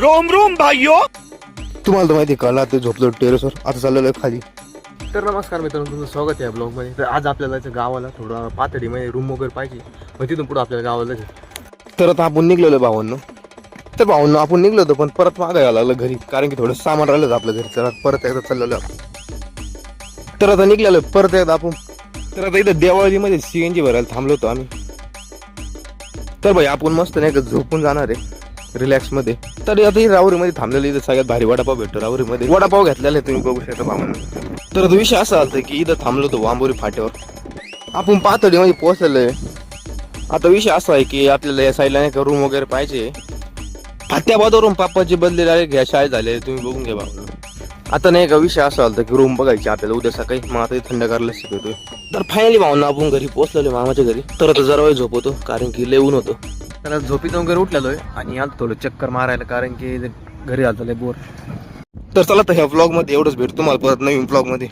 Rome Rome भाइयों. तुम्हाला तर माहिती काल ते झोपलो टेरेसवर, आता चाललेलो आहे खाली. तर नमस्कार मित्रांनो, तुमचं स्वागत आहे ब्लॉगमध्ये. तर आज आपल्याला जायचं गावाला, थोडं पातळीमध्ये रूम वगैरे पाहिजे. मग तिथून पुढे आपल्याला गावाला जायचं. तर आता आपण निघलेलो भावांनो. तर भावांनो आपण निघलो होतो, पण परत मागे यायला लागलं घरी, कारण की थोडं सामान राहिलं होतं आपल्या घरी. तर परत एकदा चाललेलो आपण. तर आता निघलेलो परत एकदा आपण. तर आता इथं देवाळीमध्ये CNG भरायला थांबलो होतो आम्ही. तर भाई आपण मस्त नाही का झोपून जाणार आहे रिलॅक्स मध्ये. तर आता राहुरीमध्ये थांबलेलं, इथं सगळ्यात भारी वडापाव भेटतो राहुरीमध्ये. वडापाव घेतलेला आहे, तुम्ही बघू शकता भावांनो. तर तो विषय असा होता की इथं थांबलो होतो वांबोरी फाट्यावर. आपण पातळीमध्ये पोहोचलेलो आहे. आता विषय असा आहे की आपल्याला या साईडला नाही का रूम वगैरे पाहिजे. फाट्याबादवरून पापाची बदली डायरेक्ट घ्या शाळेत झाले, तुम्ही बघून घ्या भाऊ. आता नाही का विषय असा होता की रूम बघायची आपल्याला उद्या सकाळी. मग आता थंडगारला शिकवतोय. तर फायनली भावना आपण घरी पोहोचलेलो मामाच्या घरी. तर आता जरा वेळ झोपवतो, कारण की लय ऊन होतं. त्याला झोपीत वगैरे उठलेलो आहे आणि आलो थोडं चक्कर मारायला, कारण की घरी आलं बोर. तर चला तर ह्या व्लॉग मध्ये एवढंच भेटतो तुम्हाला परत नवीन व्लॉग मध्ये.